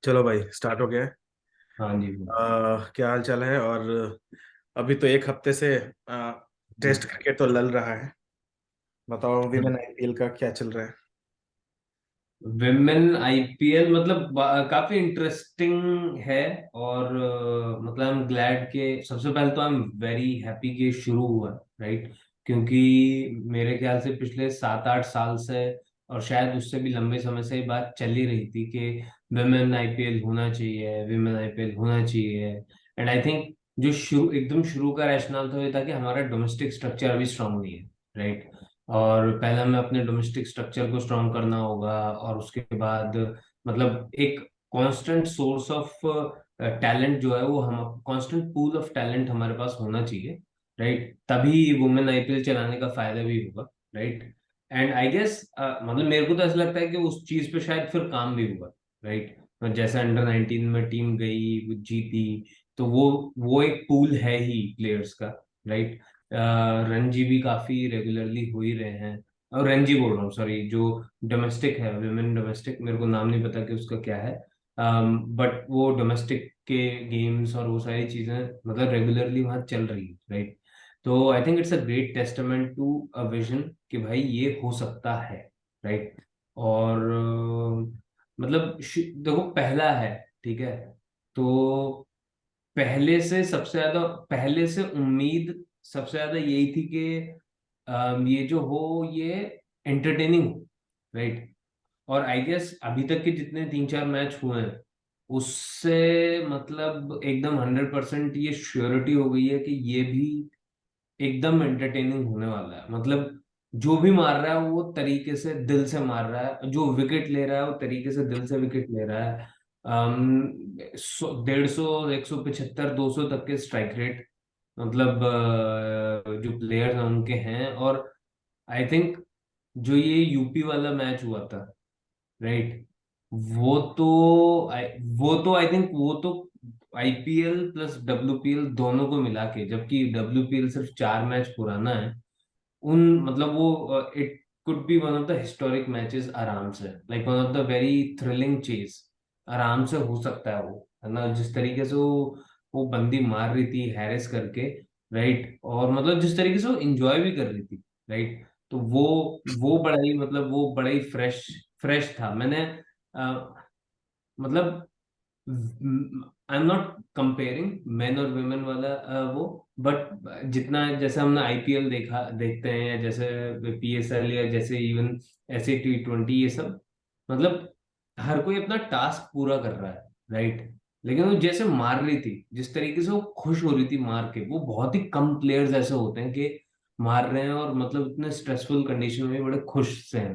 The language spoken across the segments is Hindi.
चलो भाई, स्टार्ट हो गया है। हाँ जी। क्या हाल चाल है? और अभी तो एक हफ्ते से टेस्ट क्रिकेट तो लल रहा है। बताओ, विमेन आईपीएल का क्या चल रहा है? विमेन आईपीएल मतलब काफी इंटरेस्टिंग है। और मतलब आई एम ग्लैड के सबसे पहले तो आई एम वेरी हैप्पी कि शुरू हुआ, राइट। क्योंकि मेरे ख्याल से पिछले 7-8 साल से और शायद उससे भी लंबे समय से ये बात चल ही रही थी कि विमेन आईपीएल होना चाहिए, विमेन आईपीएल होना चाहिए। एंड आई थिंक जो एकदम शुरू का रैशनल तो ये था कि हमारा डोमेस्टिक स्ट्रक्चर अभी स्ट्रांग नहीं है, राइट। और पहले हमें अपने डोमेस्टिक स्ट्रक्चर को स्ट्रॉन्ग करना होगा और उसके बाद मतलब एक कांस्टेंट सोर्स ऑफ टैलेंट जो है वो हम कांस्टेंट पूल ऑफ टैलेंट हमारे पास होना चाहिए, राइट। तभी वुमेन आईपीएल चलाने का फायदा भी होगा, राइट। एंड आई गेस मतलब मेरे को तो ऐसा लगता है कि उस चीज पे शायद फिर काम भी हुआ, राइट। जैसे अंडर 19 में टीम गई, वो जीती, तो वो एक पूल है ही प्लेयर्स का, राइट। रणजी भी काफी रेगुलरली हो ही रहे हैं। और रणजी बोल रहा हूँ, सॉरी, जो डोमेस्टिक है, विमेन डोमेस्टिक, मेरे को नाम नहीं पता कि उसका क्या है। बट वो डोमेस्टिक के गेम्स और वो सारी चीजें मतलब रेगुलरली वहाँ चल रही है, राइट। तो I think it's a great testament to a vision कि भाई ये हो सकता है, राइट। और मतलब देखो पहला है, ठीक है। तो पहले से उम्मीद सबसे ज्यादा यही थी कि ये जो हो ये एंटरटेनिंग हो, राइट। और आई गेस अभी तक के जितने 3-4 मैच हुए हैं उससे मतलब एकदम 100% ये श्योरिटी हो गई है कि ये भी एकदम एंटरटेनिंग होने वाला है। मतलब जो भी मार रहा है वो तरीके से दिल से मार रहा है, जो विकेट ले रहा है वो तरीके से दिल से विकेट ले रहा है। 150, 175, 200 तक के स्ट्राइक रेट मतलब जो प्लेयर्स हैं उनके हैं। और आई थिंक जो ये यूपी वाला मैच हुआ था, राइट, वो तो वो तो आई थिंक वो तो आईपीएल प्लस डब्ल्यूपीएल दोनों को मिला के, जबकि डब्ल्यूपीएल सिर्फ 4 मैच पुराना है, उन मतलब वो it could be one of the historic matches आराम से, like one of the very thrilling chase आराम से हो सकता है वो, है ना। जिस तरीके से वो बंदी मार रही थी हैरिस करके, राइट। और मतलब जिस तरीके से वो एंजॉय भी कर रही थी, राइट। तो वो बड़ा ही मतलब वो बड़ा ही फ्रेश फ्रेश था। मैंने मतलब I am not comparing main और वुमेन वाला वो, बट जितना जैसे हमने आईपीएल देखते हैं, या जैसे पीएसएल, या जैसे इवन ऐसे T20, ये सब मतलब हर कोई अपना टास्क पूरा कर रहा है, राइट। लेकिन वो जैसे मार रही थी, जिस तरीके से वो खुश हो रही थी मार के, वो बहुत ही कम प्लेयर्स ऐसे होते हैं कि मार रहे हैं और मतलब इतने स्ट्रेसफुल कंडीशन में भी बड़े खुश से हैं,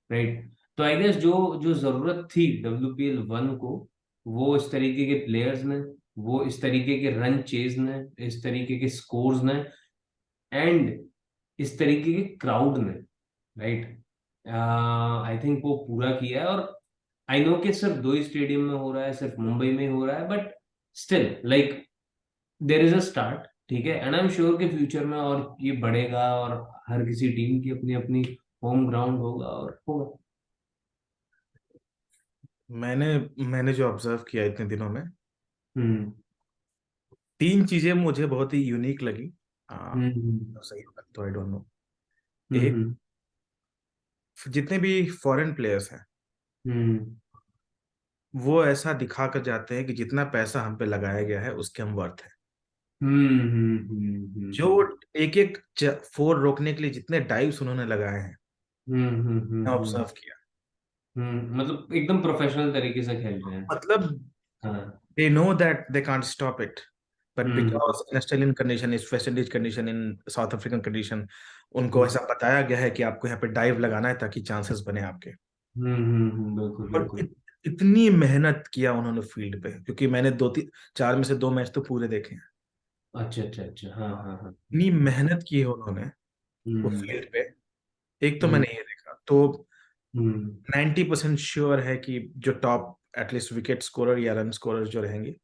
राइट। तो आई गेस जो जो जरूरत थी WPL 1 को, वो इस तरीके के प्लेयर्स ने, वो इस तरीके के रन चेज ने, इस तरीके के स्कोर्स ने, एंड इस तरीके के क्राउड ने, राइट, आई थिंक वो पूरा किया है। और आई नो कि सिर्फ 2 ही स्टेडियम में हो रहा है, सिर्फ मुंबई में हो रहा है, but still like there is a start, ठीक है। एंड आई एम श्योर कि फ्यूचर में और ये बढ़ेगा और हर किसी टीम की अपनी अपनी होम ग्राउंड होगा और होगा। मैंने मैंने जो ऑब्जर्व किया इतने दिनों में, हम्म। तीन चीजें मुझे बहुत ही यूनिक लगी। हम्म। सही होगा तो आई डोंट नो। एक, हम्म। जितने भी फॉरेन प्लेयर्स हैं हम्म। वो ऐसा दिखा कर जाते हैं कि जितना पैसा हम पे लगाया गया है उसके हम वर्थ है। हम्म। हम्म। जो एक एक फोर रोकने के लिए जितने डाइव्स उन्होंने लगाए हैं, ऑब्जर्व किया। मतलब एकदम प्रोफेशनल तरीके से खेल रहे हैं। मतलब हाँ। they know that they can't stop it, but hmm. because in Australian condition is West Indies condition in South African condition, उनको हम्म। ऐसा बताया गया है कि आपको यहाँ पे डाइव लगाना है ताकि चांसेस बने आपके। बिल्कुल और बिल्कुल। इतनी मेहनत किया उन्होंने फील्ड पे, क्योंकि मैंने दो तीन चार में से दो मैच तो पूरे देखे हैं। अच्छा अच्छा अच्छा, हाँ हाँ हाँ। इतनी मेहनत की है उन्होंने वो हम्म। फील्ड पे। एक तो हम्म। मैंने ये देखा, तो हम्म। 90% श्योर है कि जो टॉप एटलीस्ट विकेट स्कोरर या रन स्कोरर जो रहेंगे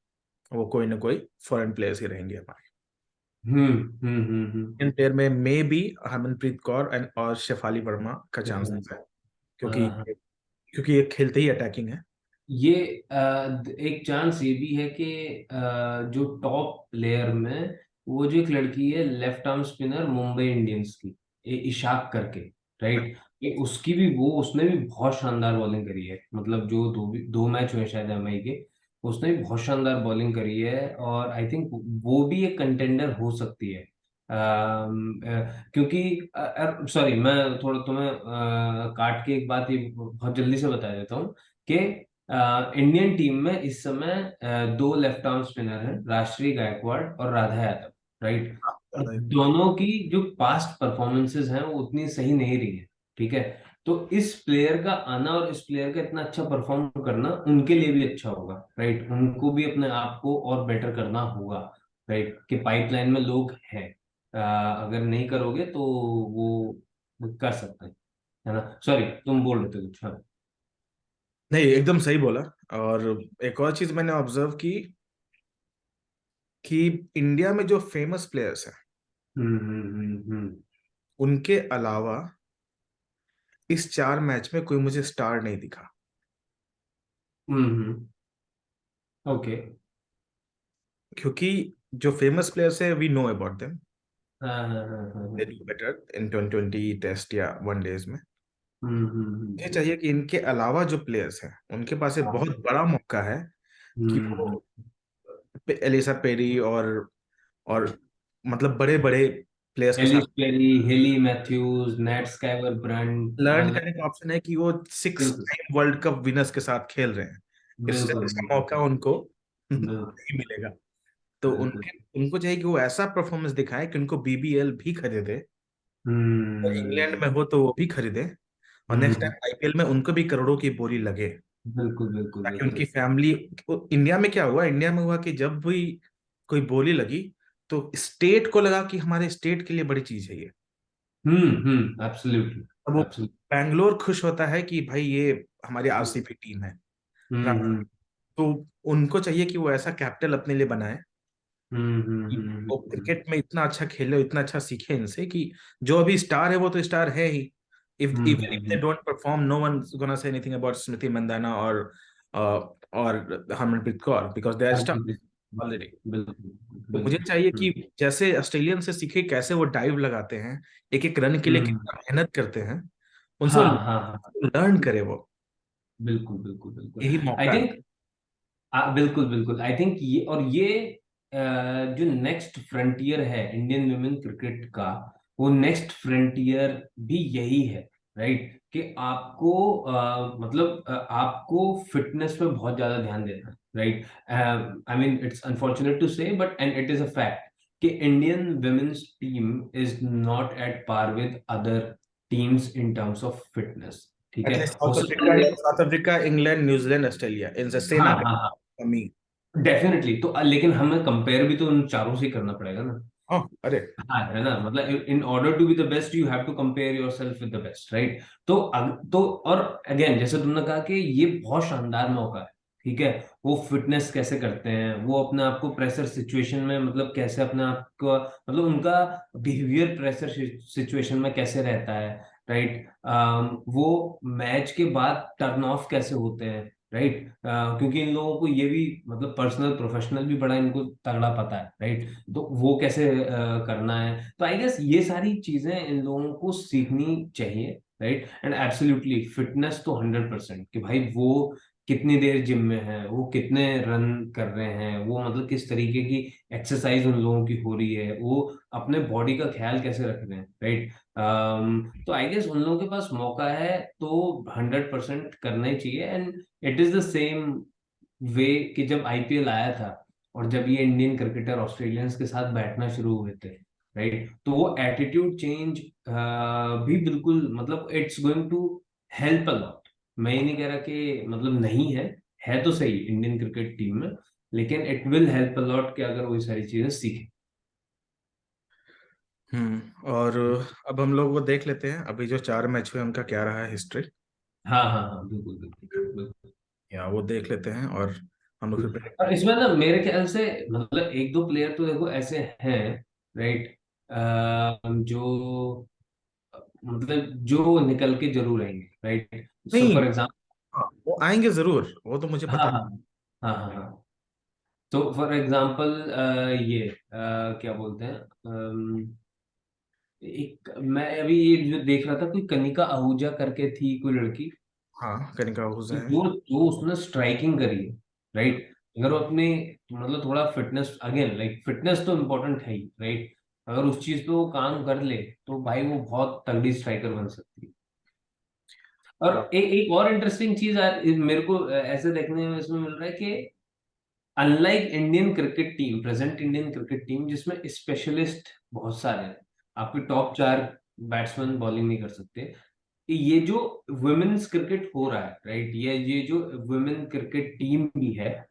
वो कोई ना कोई फॉरेन प्लेयर्स ही रहेंगे हमारे। हम्म। इंडियन प्लेयर में may be Harmanpreet Kaur and और शेफाली वर्मा का हाँ चांसेस है, क्योंकि हाँ। क्योंकि ये खेलते ही अटैकिंग है। ये एक चांस ये भी है कि जो टॉप प्लेयर में वो जो एक लड़की है left arm spinner Mumbai Indians की, इशाक करके, राइट, ये उसकी भी, वो उसने भी बहुत शानदार बॉलिंग करी है, मतलब जो दो मैच हुए शायद एमआई के, उसने भी बहुत शानदार बॉलिंग करी है, और आई थिंक वो भी एक कंटेंडर हो सकती है। क्योंकि सॉरी, मैं थोड़ा तुम्हें काट के एक बात ये बहुत जल्दी से बता देता हूँ कि इंडियन टीम में इस समय दो लेफ्ट आर्म स्पिनर हैं, राष्ट्रीय गायकवाड़ और राधा यादव, राइट। और ज्यादा ही। दोनों की जो पास्ट परफॉर्मेंसेज हैं वो उतनी सही नहीं रही है, ठीक है। तो इस प्लेयर का आना और इस प्लेयर का इतना अच्छा परफॉर्म करना उनके लिए भी अच्छा होगा, राइट, उनको भी अपने आप को और बेटर करना होगा, राइट, कि पाइपलाइन में लोग हैं। अगर नहीं करोगे तो वो कर सकते हैं, है ना। सॉरी, तुम बोल रहे थे कुछ, हाँ। नहीं, एकदम सही बोला। और एक और चीज मैंने ऑब्जर्व की कि इंडिया में जो फेमस प्लेयर्स हैं हम्म। उनके अलावा इस 4 मैच में कोई मुझे स्टार नहीं दिखा। ओके। क्योंकि जो फेमस प्लेयर्स है वी नो अबाउट देम, हाँ हाँ हाँ हाँ दे हाँ। डू बेटर इन 2020 टेस्ट या वनडेज में। मुझे हम्म। चाहिए कि इनके अलावा जो प्लेयर्स हैं उनके पास एक हाँ। बहुत बड़ा मौका है कि हम्म। वो एलिसा पेरी और मतलब बड़े बड़े प्लेयर्स के साथ Ellyse Perry, Hayley Matthews, Nat Sciver Brunt, learn मतलब करने का ऑप्शन है कि वो सिक्स बिल्कुल टाइम वर्ल्ड कप विनर्स के साथ खेल रहे हैं। इससे बिल्कुल अच्छा बिल्कुल मौका उनको बिल्कुल नहीं मिलेगा। तो बिल्कुल। उनके उनको चाहिए कि वो ऐसा परफॉर्मेंस दिखाए कि उनको बीबीएल भी खरीदे, और इंग्लैंड हम्म में हो तो वो भी खरीदे, और नेक्स्ट हम्म। टाइम आईपीएल में उनको भी करोड़ों की बोली लगे। बिल्कुल बिल्कुल ताकि उनकी बिल्कुल। फैमिली, इंडिया में क्या हुआ, इंडिया में हुआ कि जब भी कोई बोली लगी तो स्टेट को लगा कि हमारे स्टेट के लिए बड़ी चीज है ये। एब्सोल्युटली अब वो एब्सोल्युटली। बैंगलोर खुश होता है कि भाई ये हमारी आरसीबी टीम है। हम्म तो उनको चाहिए कि वो ऐसा कैपिटल अपने लिए बनाए कि वो हम्म। क्रिकेट में इतना अच्छा खेले, इतना अच्छा सीखे इनसे कि जो अभी स्टार है वो तो स्टार है ही। If hmm even if hmm, they hmm, don't perform, no one gonna say anything about Smriti Mandhana और Harmanpreet Kaur, because they are star already. बिल्कुल तो मुझे बिल्कुल। चाहिए कि जैसे ऑस्ट्रेलियन से सीखे कैसे वो डाइव लगाते हैं, एक एक रन के लिए हम्म। कितना मेहनत करते हैं, उनसे हाँ हाँ हाँ। लर्न करे वो। बिल्कुल बिल्कुल बिल्कुल। यही आई मौका है। थिंक, बिल्कुल बिल्कुल, आई थिंक ये, और ये जो नेक्स्ट फ्रंटियर है इंडियन वुमेन क्रिकेट का, वो नेक्स्ट फ्रंटियर भी यही है, राइट, कि आपको मतलब आपको फिटनेस पे बहुत ज्यादा ध्यान देना है, right. I mean it's unfortunate to say but and it is a fact कि Indian women's team is not at par with other teams in terms of fitness, ठीक है। एटलीस्ट हो सकता है, South Africa, England, New Zealand, Australia, इनसे हाँ सेना हाँ हाँ, कमी। डेफिनेटली। तो लेकिन हमें कंपेयर भी तो उन चारों से करना पड़ेगा ना। हाँ, अरे। हाँ, है ना, मतलब in order to be the best you have to compare yourself with the best, right. तो तो और अगेन जैसे तुमने कहा कि ये बहुत शानदार मौका है, ठीक है। वो फिटनेस कैसे करते हैं, वो अपने आप को प्रेशर सिचुएशन में, मतलब कैसे अपने आप को, मतलब उनका बिहेवियर प्रेशर सिचुएशन में कैसे रहता है, राइट। वो मैच के बाद टर्न ऑफ कैसे होते हैं, राइट। क्योंकि इन लोगों को ये भी, मतलब पर्सनल प्रोफेशनल भी बड़ा इनको तगड़ा पता है, राइट। तो वो कैसे करना है, तो आई गेस ये सारी चीजें इन लोगों को सीखनी चाहिए, राइट। एंड एब्सोल्युटली फिटनेस तो 100%, कि भाई वो कितनी देर जिम में है, वो कितने रन कर रहे हैं, वो मतलब किस तरीके की एक्सरसाइज उन लोगों की हो रही है, वो अपने बॉडी का ख्याल कैसे रख रहे हैं, राइट। तो आई गेस उन लोगों के पास मौका है तो 100% करना ही चाहिए। And it is the same way कि जब आईपीएल आया था और जब ये इंडियन क्रिकेटर ऑस्ट्रेलियंस के साथ बैठना शुरू हुए थे, राइट, तो वो एटीट्यूड चेंज भी बिल्कुल, मतलब it's going to help a lot. मैं ये नहीं कह रहा कि मतलब नहीं है, है तो सही इंडियन क्रिकेट टीम में, लेकिन it will help a lot कि अगर वही सारी चीजें सीखे। और अब हम लोग वो देख लेते हैं अभी जो 4 मैच हुए उनका क्या रहा है हिस्ट्री। हाँ हाँ हाँ, बिल्कुल बिल्कुल बिल्कुल। या वो देख लेते हैं और हम लोग फिर predict और करेंगे। इसमें ना मेरे ख्याल से मतलब एक दो प्लेयर तो देखो ऐसे हैं, राइट, जो मतलब जो निकल के जरूर आएंगे, राइट। सो नहीं, फॉर एग्जाम्पल, हाँ, वो आएंगे जरूर, वो तो मुझे हाँ पता हाँ हाँ हाँ हाँ। तो फॉर एग्जाम्पल ये क्या बोलते हैं, एक मैं अभी ये जो देख रहा था, कोई कनिका आहूजा करके थी कोई लड़की, है। हाँ, कनिका आहुजा है। जो जो उसने स्ट्राइकिंग करी है, राइट। अगर वो अपने मतलब थोड़ा फिटनेस, अगेन लाइक फिटनेस तो इम्पोर्टेंट है ही, राइट। अगर उस चीज पे वो काम कर ले तो भाई वो बहुत तगड़ी स्ट्राइकर बन सकती है। और हाँ एक और इंटरेस्टिंग चीज मेरे को ऐसे देखने में इसमें मिल रहा है कि unlike Indian cricket team, present Indian cricket team जिसमें स्पेशलिस्ट बहुत सारे हैं, आपके टॉप चार बैट्समैन बॉलिंग नहीं कर सकते, ये जो वुमेन्स क्रिकेट हो रहा है, राइट, ये जो वुमेन क्रिकेट टीम भी है,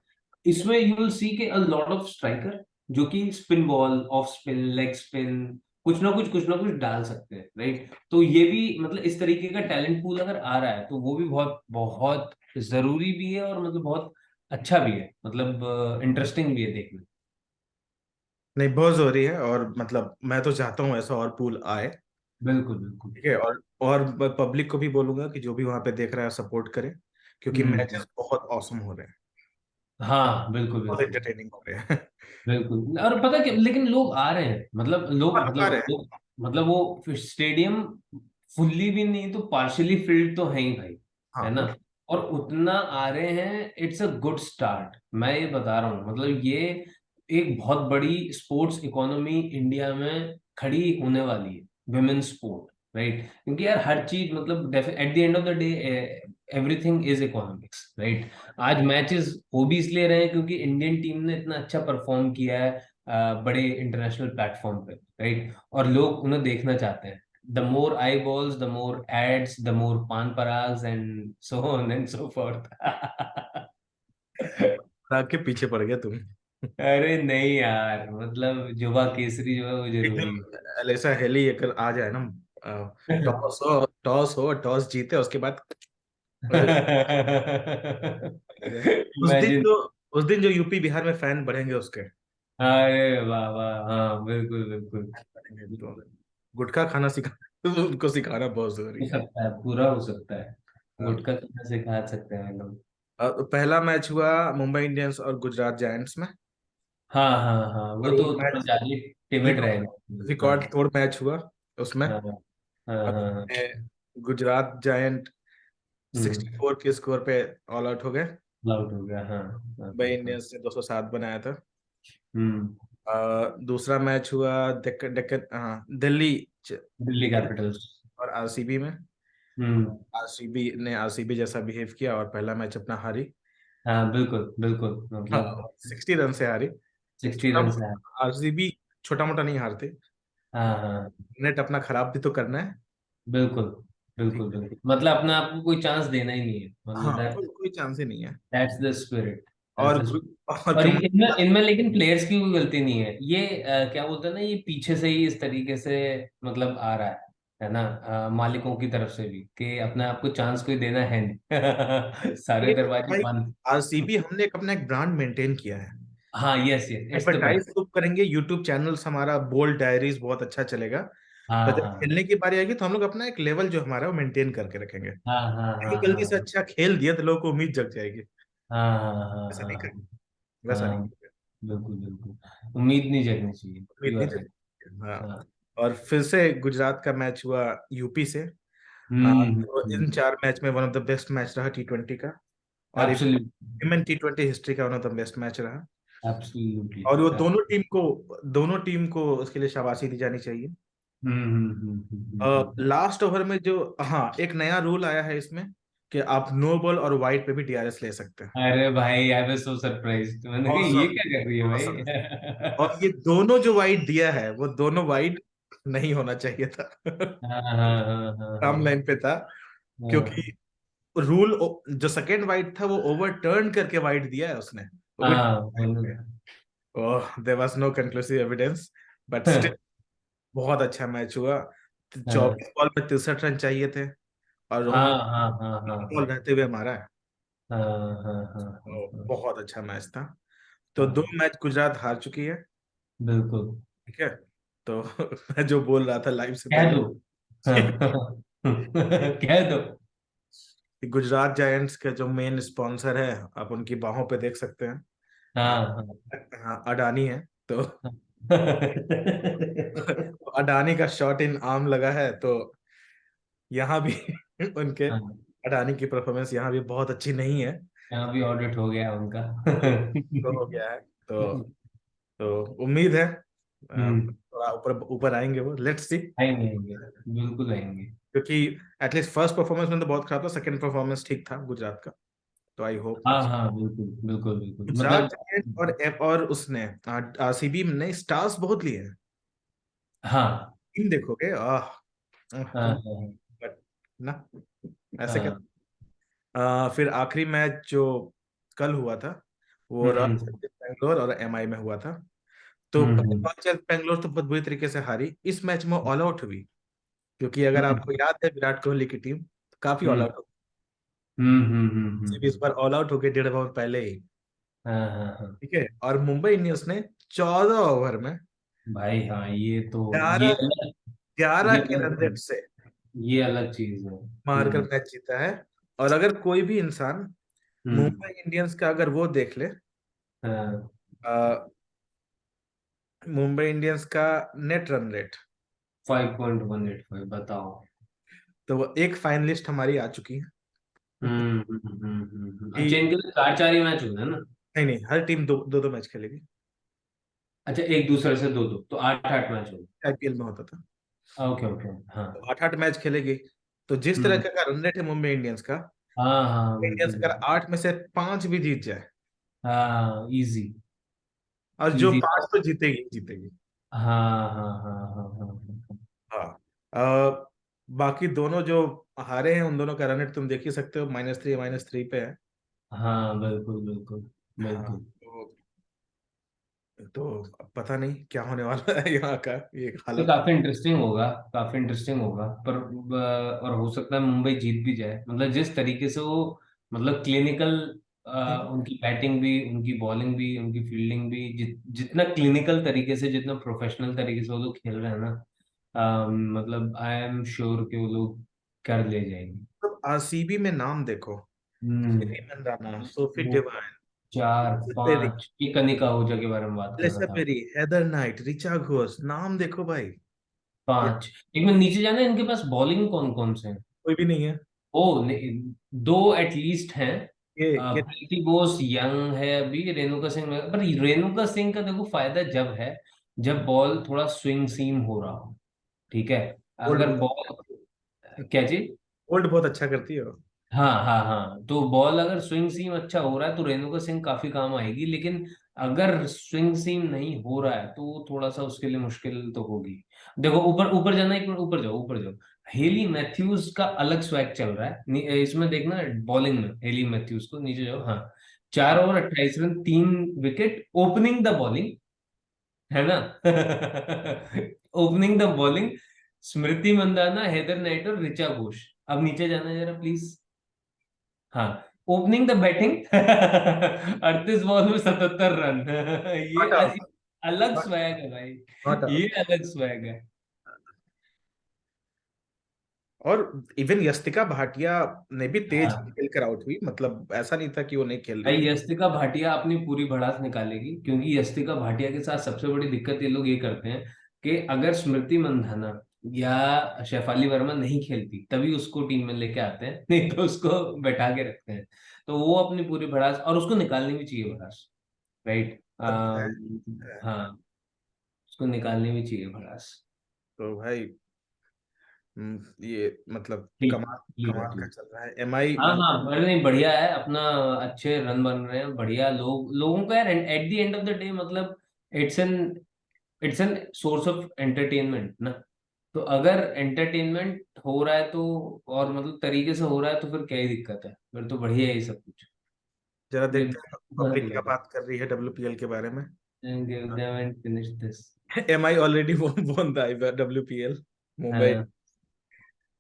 इसमें यू विल सी के अ लॉट ऑफ स्ट्राइकर जो कि spin ball, off spin, leg spin, कुछ ना कुछ डाल सकते हैं, राइट। तो ये भी मतलब इस तरीके का टैलेंट पूल अगर आ रहा है तो वो भी बहुत बहुत जरूरी भी है, और मतलब बहुत अच्छा भी है, मतलब इंटरेस्टिंग भी है देखने में। नहीं, बहुत जरूरी है, और मतलब मैं तो चाहता हूँ ऐसा और पूल आए। बिल्कुल बिल्कुल। ठीक है, और पब्लिक को भी बोलूंगा कि जो भी वहां पे देख रहा है सपोर्ट करे, क्योंकि हम्म। मैचेस बहुत औसम हो रहे हैं, हाँ बिल्कुल बहुत बिल्कुल एंटरटेनिंग हो रहे हैं। बिल्कुल। और पता क्या, लेकिन लोग आ रहे हैं, मतलब लोग, और आ मतलब रहे हैं। लोग, मतलब वो स्टेडियम फुल्ली भी नहीं तो पार्शियली फिल्ड तो है ही भाई, है हाँ, ना। और उतना आ रहे हैं, इट्स अ गुड स्टार्ट, मैं ये बता रहा हूँ, मतलब ये एक बहुत बड़ी स्पोर्ट्स इकोनॉमी इंडिया में खड़ी होने वाली है, विमेन स्पोर्ट, राइट। क्योंकि यार हर चीज मतलब eight the end of the day everything is economics, right. आज मैचेस हो भी इसलिए रहे हैं क्योंकि इंडियन टीम ने इतना अच्छा परफॉर्म किया है बड़े इंटरनेशनल प्लेटफॉर्म पे, राइट, और लोग उन्हें देखना चाहते हैं। The more eyeballs, the more ads, the more Pan Parags and so on and so forth. राग के पीछे पड़ गया तुम। अरे नहीं यार, मतलब युवा केसरी जो है वो जरूरी है। एकदम एलेसा हेली अगर आ जाए ना, टॉस जीते उसके बाद उस दिन इमेजिन। जो उस दिन जो यूपी बिहार में फैन बढ़ेंगे उसके, अरे वाह वाह, हाँ बिल्कुल बिल्कुल। बढ़ेंगे तो गुटखा खाना सिखा उनको सिखाना बहुत जरूरी हो है। सकता है, पूरा हो सकता है, हाँ। गुटखा खाने से खा सकते हैं लोग। पहला मैच हुआ मुंबई इंडियंस और गुजरात जायंट्स में, हाँ हाँ हाँ, वो और वो तो थोड़ा मैच ज्यादा टिमिड रहेगा। हाँ रिकॉर्ड तोड़ मैच हुआ उसमें। हाँ हाँ हाँ और हाँ। उसमें गुजरात जायंट हम्म। 64 के स्कोर पे ऑल आउट हो गए। आउट हो गया, हाँ हाँ मुंबई हाँ हाँ। इंडियंस ने 207 बनाया था। हम्म। दूसरा मैच हुआ डेक्कन डेक्कन, हाँ, दिल्ली दिल्ली कैपिटल्स। और आरसीबी में। हम्म। आरसीबी ने आरसीबी जैसा बिहेव किया और पहला मैच अपना हारी। हाँ बिल्कुल बिल्कुल, मतलब हाँ, 60 रन से हारी। 60 रन से है। आरसीबी छोटा मोटा नहीं हारते, हाँ हाँ नेट अपना खराब भी तो करना है। बिल्कुल ठीक बिल्कुल है। बिल्कुल, मतलब अपने आप को कोई चांस देना ही नहीं है, मतलब हाँ, दैट, कोई चांस ही नहीं है। दैट्स द स्पिरिट, दैट्स और द। और और कमाल की इनमें बात, इनमें लेकिन प्लेयर्स की कोई गलती नहीं है, ये क्या बोलते हैं ना, ये पीछे से ही इस तरीके से मतलब आ रहा है ना, मालिकों की तरफ से भी कि अपने आप को चांस कोई देना है नहीं। सारे ये दरवाजे भाई, बंद। आरसीबी हमने एक अपना एक ब्रांड मेंटेन किया है। हाँ yes yes, it's the advertise best. खूब करेंगे, यूट्यूब चैनल्स हमारा बोल्ड डायरीज बहुत अच्छा चलेगा। पर हाँ जब हाँ खेलने की बारी आएगी तो हम लोग अपना एक लेवल जो हमारा है वो मेंटेन करके रखेंगे। हाँ हाँ हाँ लेकिन गलती से हाँ अच्छा खेल दिया तो लोगों को उम्मीद जग जाएगी। हाँ हाँ हाँ ऐसा हाँ नहीं हाँ करेंगे, वैसा नहीं हाँ, करेंगे। बिल्कुल बिल्कुल। उम्मीद नहीं जगनी चाहिए, उम्मीद यू नहीं आर राइट। जगी, हाँ। हाँ। और फिर से गुजरात का मैच हुआ यूपी से। तो इन 4 मैच में one of the best match रहा T20 का, और एब्सोल्युटली। वुमेन T20 हिस्ट्री का one of the best match रहा। एब्सोल्युटली। और वो दोनों टीम को उसके लिए शाबाशी दी जानी चाहिए। हम्म। लास्ट ओवर में जो, हाँ, एक नया रूल आया है इसमें कि आप नो बॉल और वाइड पे भी DRS ले सकते हैं। अरे भाई, आई वाज सो सरप्राइज्ड, मैंने कहा ये औसम, क्या कर रही है औसम। और भाई। ये दोनों जो वाइड दिया है वो दोनों वाइड नहीं होना चाहिए था। हाँ हाँ हाँ हाँ राम लाइन पे था, क्योंकि हाँ रूल जो सेकेंड वाइड था वो ओवरटर्न करके वाइड दिया है उसने, वो भी हाँ line पे। Oh, there was no conclusive evidence, but still हाँ बहुत अच्छा मैच हुआ। हाँ 24 बॉल में 63 रन चाहिए थे, और हाँ हम हाँ हाँ हाँ 3 बॉल रहते हुए हमारा है। हाँ हाँ हाँ हाँ तो हाँ बहुत अच्छा मैच था। तो दो हाँ, मैच गुजरात हार चुकी है। बिल्कुल। ठीक है। तो मैं जो बोल रहा था लाइव से कह पहले, दो। हाँ, कह दो। कि गुजरात जायंट्स के जो मेन स्पॉन्सर है, आप उनकी बाहों पे देख सकते हैं। आ, हाँ हाँ हाँ, अडानी है। तो हाँ अडानी का शॉट इन आर्म लगा है, तो यहाँ भी उनके हाँ, अडानी की परफॉर्मेंस यहाँ भी बहुत अच्छी नहीं है। यहाँ भी ऑडिट हो गया उनका। तो हो गया है। तो उम्मीद है हम्म। थोड़ा ऊपर ऊपर आएंगे वो, लेट्स सी। आएंगे आएंगे, बिल्कुल आएंगे। क्योंकि एटलीस्ट फर्स्ट परफॉर्मेंस में तो बहुत खराब था, सेकंड परफॉर्मेंस ठीक था गुजरात का। तो आई होप हाँ अच्छा। हाँ, बिल्कुल बिल्कुल बिल्कुल, गुजरात मतलब। और उसने आरसीबी ने स्टार्स बहुत लिए हैं। हाँ टीम देखोगे, हाँ तुम हाँ but ना, ऐसे क्या। हाँ। फिर आखिरी मैच जो कल हुआ था, वो रॉयल हम्म चैलेंजर्स बैंगलोर और एमआई में हुआ था। तो हम्म। रॉयल चैलेंजर्स बैंगलोर तो बहुत बुरी तरीके से हारी, इस मैच में ऑल आउट हुई। क्योंकि अगर आपको हम्म याद है विराट कोहली की टीम काफी ऑल हम्म आउट हो गई, इस हम्म। बार ऑल आउट हो गए 1.5 ओवर पहले ही। हाँ हाँ हाँ। ठीक है, और मुंबई इंडियंस ने 14 ओवर में भाई हाँ, ये तो, ये 11 अलग, 11 ये के अलग रन रेट चीज, से ये अलग चीज है। मारकर मैच जीता है। और अगर कोई भी इंसान हम्म। मुंबई इंडियंस का अगर वो देख ले, हाँ, मुंबई इंडियंस का नेट रन रेट, 5.185 बताओ। तो वो एक फाइनलिस्ट हमारी आ चुकी है। अच्छा, कि इनके लिए चार चार ही मैच हुए हैं ना? नहीं नहीं, हर टीम दो दो, दो मैच खेलेगी। अच्छा, एक दूसरे से दो दो, तो आठ आठ मैच हो आईपीएल में होता था। गए। ओके ओके, हाँ। तो 8 8 मैच खेलेगी। तो जिस तरह हम्म। का रन रेट है मुंबई इंडियंस का, हाँ हाँ, इंडियंस बिल्कुल। अगर 8 में से 5 भी जीत जाए, हाँ, इजी, और जो इजी। 5 तो जीतेगी जीतेगी। हाँ हाँ हाँ हाँ हाँ हाँ। हाँ। बाकी दोनों जो हारे हैं, उन दोनों का रन रेट तुम देख ही सकते हो, -3 पे है। हाँ, बिल्कुल बिल्कुल हाँ। बिल्कुल। तो अब पता नहीं क्या होने वाला है यहाँ का, ये ये हालत। काफी इंटरेस्टिंग होगा, काफी इंटरेस्टिंग होगा, पर और हो सकता है मुंबई जीत भी जाए, मतलब जिस तरीके से वो, मतलब क्लिनिकल, उनकी बैटिंग भी, उनकी बॉलिंग भी, उनकी फील्डिंग भी, जितना क्लिनिकल तरीके से, जितना प्रोफेशनल तरीके से वो लोग खेल रहे हैं ना, मतलब आई एम श्योर कि वो लोग कर ले जाएंगे। तो आरसीबी में नाम देखो, हम्म। जेरी मंदाना, सोफी वो डिवाइन, चार पेरी, पांच, ये कनिका आहूजा के बारे में बात कर रहा एलिसा था। Perry, Heather Knight, Richa Ghosh, नाम देखो भाई। ये पांच। एक मिनट नीचे जाना है, इनके पास बॉलिंग कौन कौन से हैं? कोई भी नहीं है। ओ दो एटलीस्ट हैं। ये प्रीति बोस यंग है अभी, रेणुका सिंह पर रेणुका सिंह का देखो फायदा जब है, जब बॉल थोड़ा स्विंग सीम हो रहा हो, ठीक है। होल्ड अगर बहुत बॉल, क्या चीज? होल्ड बहुत अच्छा करती है वो। हाँ हाँ हाँ, तो बॉल अगर स्विंग सीम अच्छा हो रहा है तो रेणुका सिंह काफी काम आएगी, लेकिन अगर स्विंग सीम नहीं हो रहा है तो वो थोड़ा सा उसके लिए मुश्किल तो होगी। देखो ऊपर ऊपर जाना, एक मिनट ऊपर जाओ, ऊपर जाओ। हेली मैथ्यूज का अलग स्वैग चल रहा है, इसमें देखना बॉलिंग में हेली मैथ्यूज को, नीचे जाओ, हाँ। 4 over 28 run, 3 wicket, opening the bowling, है ना? Opening the bowling, Smriti Mandhana, Heather Knight और ऋचा घोष। अब नीचे जाना जरा प्लीज। हाँ, ओपनिंग द बैटिंग, 38 बॉल में 77 रन। ये नॉट आउट, अलग स्वैग है भाई, नॉट ये आउट। अलग स्वैग है। और इवन यस्तिका भाटिया ने भी तेज हाँ खेल कर आउट हुई, मतलब ऐसा नहीं था कि वो नहीं खेल रही भाई, थी। यस्तिका भाटिया अपनी पूरी भड़ास निकालेगी, क्योंकि यस्तिका भाटिया के साथ सबसे बड़ी दिक्कत ये लोग ये करते हैं कि अगर स्मृति मंधाना या शेफाली वर्मा नहीं खेलती तभी उसको टीम में लेके आते हैं, नहीं तो उसको बैठा के रखते हैं। तो वो अपनी पूरी भड़ास, और उसको निकालनी भी चाहिए भड़ास, राइट। अब है। हाँ, उसको निकालनी भी चाहिए भड़ास। तो भाई, ये मतलब ठीक, कमाल, ठीक है, कमाल का ठीक। चल रहा है एमआई हाँ हाँ, अरे नहीं, बढ़िया है अपना, अच्छे रन बन रहे हैं, बढ़िया लोगों का यार, at the end of the day, मतलब it's an it's an source of entertainment ना। तो अगर एंटरटेनमेंट हो रहा है तो, और मतलब तरीके से हो रहा है तो फिर क्या ही दिक्कत है, फिर तो बढ़िया है ये सब कुछ। जरा Give देखते हैं them पब्लिक क्या and बात कर रही है डब्ल्यूपीएल के बारे में। give them and finish this. MI already won the WPL. Mumbai हाँ,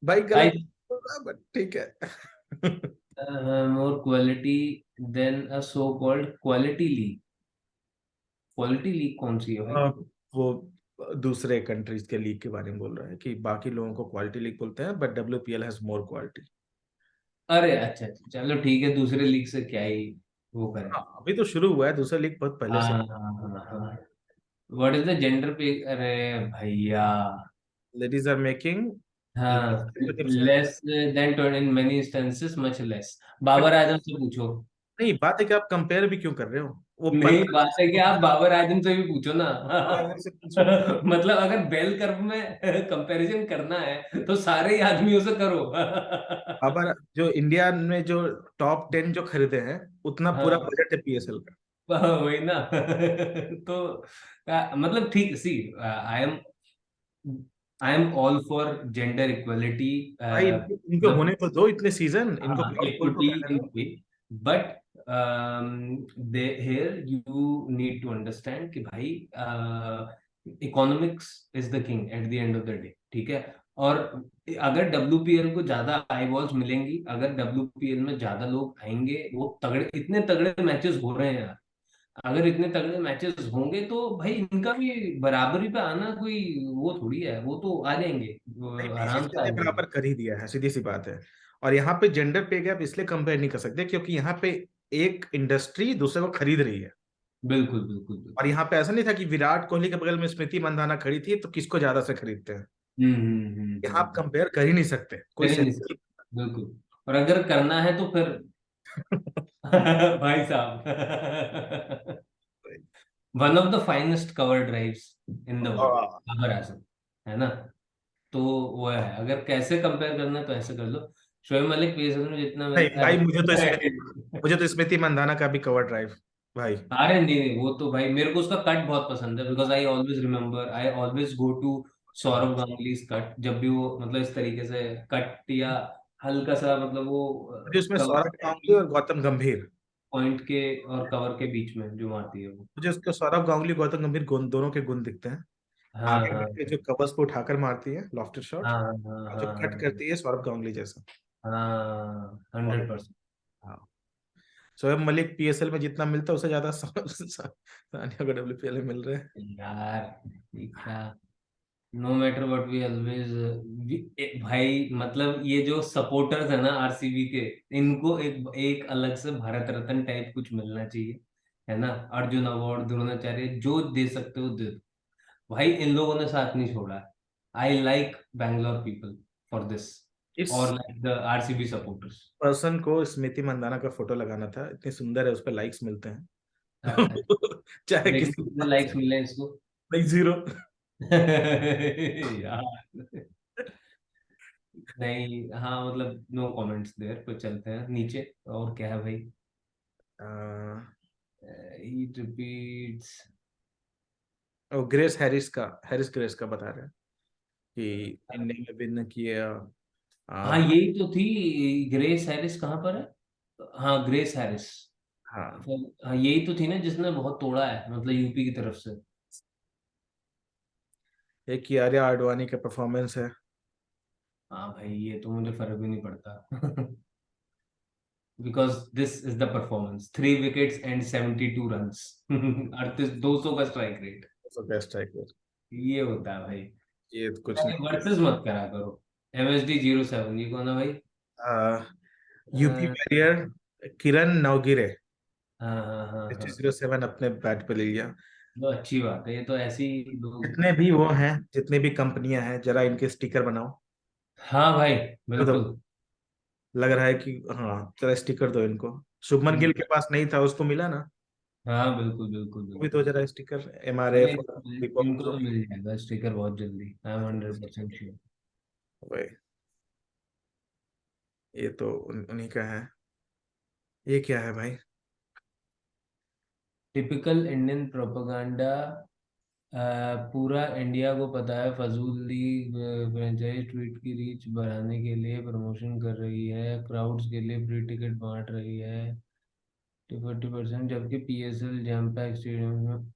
भाई I गलत होगा, बट ठीक है। more quality than a so-called quality league. Quality league कौन सी है भाई? वो दूसरे कंट्रीज के लीग के बारे में बोल रहा है कि बाकी लोगों को क्वालिटी लीग बोलते हैं, but WPL has more quality. अरे अच्छा अच्छा, चलो ठीक है, दूसरे लीग से क्या ही वो करें। हाँ, अभी तो शुरू हुआ है, दूसरा लीग बहुत पहले हाँ से। हाँ हाँ हाँ। व्हाट इज द जेंडर पे? अरे भैया। लेडीज आर मेकिंग हाँ, less. Less than in many instances much less. Babar Azam से पूछो। नहीं, बात है कि आप कंपेयर भी क्यों कर रहे हो, वो नहीं, पंद्रह बात है कि आप बाबर आजम से भी पूछो ना। से पूछो। मतलब अगर बेल कर्व में कंपैरिजन करना है तो सारे ही आदमियों से करो। बाबर जो इंडिया में जो टॉप 10 जो खरीदे हैं, उतना पूरा हाँ, बजट है पीएसएल का। वही ना। तो मतलब ठीक, see I am I am all for gender equality. भाई इनको मतलब होने तो दो, इतने सीजन इनको हाँ, ग्राउंड फ्लोर equity तो करने in दो। pay, but they here you need to understand कि भाई economics is the king at the end of the day, ठीक है। और अगर डब्ल्यूपीएल को ज्यादा आई बॉल्स मिलेंगी, अगर डब्ल्यूपीएल में ज्यादा लोग आएंगे, वो तगड़े इतने तगड़े मैचेस हो रहे हैं यार, अगर इतने तगड़े मैचेस होंगे तो भाई इनका भी बराबरी पे आना कोई वो थोड़ी है, वो तो आ जाएंगे, वो भाई आराम से बीसीसीआई आ ने जाएंगे। बराबर कर ही दिया है, सीधी सी बात है। और यहाँ पे जेंडर पे गैप इसलिए कंपेयर नहीं कर सकते क्योंकि यहाँ पे एक इंडस्ट्री दूसरे को खरीद रही है। बिल्कुल बिल्कुल और बिल्कुल। यहाँ पे ऐसा नहीं था कि विराट कोहली के बगल में स्मृति मंदाना खड़ी थी तो किसको ज्यादा से खरीदते हैं। यहाँ आप हम्म। कंपेयर कर ही नहीं सकते, कोई कर ही नहीं सेंस। सकते, बिल्कुल। और अगर करना है तो फिर भाई साहब, one of the finest cover drives in the world, हाँ। बाबर आजम, है ना। तो वो है, अगर कैसे कंपेयर करना है तो ऐसे कर लो। शोएब मलिक पेसर में जितना नहीं मिल भाई, अरे मुझे तो स्मृति मंदाना का भी कवर ड्राइव भाई। अरे नहीं नहीं, वो तो भाई मेरे को उसका कट बहुत पसंद है, because I always remember, I always go to Sourav Ganguly's cut, जब भी वो मतलब इस तरीके से कट या हल्का सा मतलब वो मुझे उसमें कवर सौरभ गांगुली और गौतम गंभीर, पॉइंट के और कवर के बीच में जो मारती है वो। मुझे उसके सौरभ गांगुली गौतम गंभीर दोनों के गुण दिखते हैं। हाँ आगे हाँ बढ़ के जो कवर्स को उठाकर मारती है लॉफ्टेड शॉट, हाँ हाँ और जो हाँ कट हाँ करती है सौरभ गांगुली जैसा। हाँ, और 100%। हाँ, शोएब मलिक पीएसएल में जितना मिलता है उससे ज्यादा सानिया को डब्ल्यूपीएल में मिल रहा है। यार ये क्या, no matter what we always, भाई मतलब ये जो सपोर्टर्स है ना आरसीबी के, इनको एक एक अलग से भारत रत्न टाइप कुछ मिलना चाहिए, है ना। अर्जुन अवार्ड, द्रोणाचार्य, जो दे सकते हो दे दो। भाई इन लोगों ने साथ नहीं छोड़ा। I like Bangalore people for this, और इस like the RCB supporters. Person को स्मृति मंदाना का फोटो लगाना था, इतनी सुंदर है, उस पर लाइक्स मिलते हैं। तो चाहे देखिए किसी के कितने पास, लाइक्स मिले इसको। नहीं, जीरो। यार नहीं, हाँ मतलब नो कमेंट्स देयर, तो चलते हैं नीचे। और क्या है भाई? ही रिपीट्स। और ग्रेस हैरिस का, हैरिस ग्रेस का बता रहे हैं कि इंडिया में विन किया। हाँ, आ, यही तो थी। ग्रेस हैरिस कहाँ पर है? हाँ, ग्रेस हैरिस। हाँ, हाँ, यही तो थी ना जिसने बहुत तोड़ा है, मतलब यूपी की तरफ से। एक की आर्या आडवाणी का परफॉर्मेंस है। हाँ भाई, ये तो मुझे फर्क भी नहीं पड़ता। Because this is the performance, 3 wickets and 72 runs. 38, 200 का स्ट्राइक रेट। तो बेस्ट स्ट्राइकर, ये होता है भाई। ये तो कुछ नहीं। वर्सेस मत करा करो। MSD 07, ये कौन है भाई? यूपी अ, बैरियर किरण नवगिरे, हाँ हाँ हाँ हाँ। 07 अपने बैट पे ले लिया। तो अच्छी बात है, ये तो ऐसे ही लोग। जितने भी वो हैं, जितने भी कंपनियां हैं, जरा इनके स्टिकर बनाओ। हाँ भाई, तो बिल्कुल। लग रहा है कि हाँ, जरा स्टिकर दो इनको। शुभमन गिल के पास नहीं था, उसको मिला ना। हाँ बिल्कुल बिल्कुल वो भी तो बिल्कुल। जरा स्टिकर नहीं, एमआरएफ, दीपक इनको जो तो भी। मिल जाएगा स्टिकर बहुत जल्दी, आई एम 100% श्योर। वही, ये तो उन्हीं का है। ये क्या है भाई? Typical Indian propaganda. पूरा इंडिया को पता है फजूल फ्रेंचाइज ट्वीट की रीच बढ़ाने के लिए प्रमोशन कर रही है, क्राउड्स के लिए फ्री टिकट बांट रही है 40%, जबकि पीएसएल जैम पैक स्टेडियम में।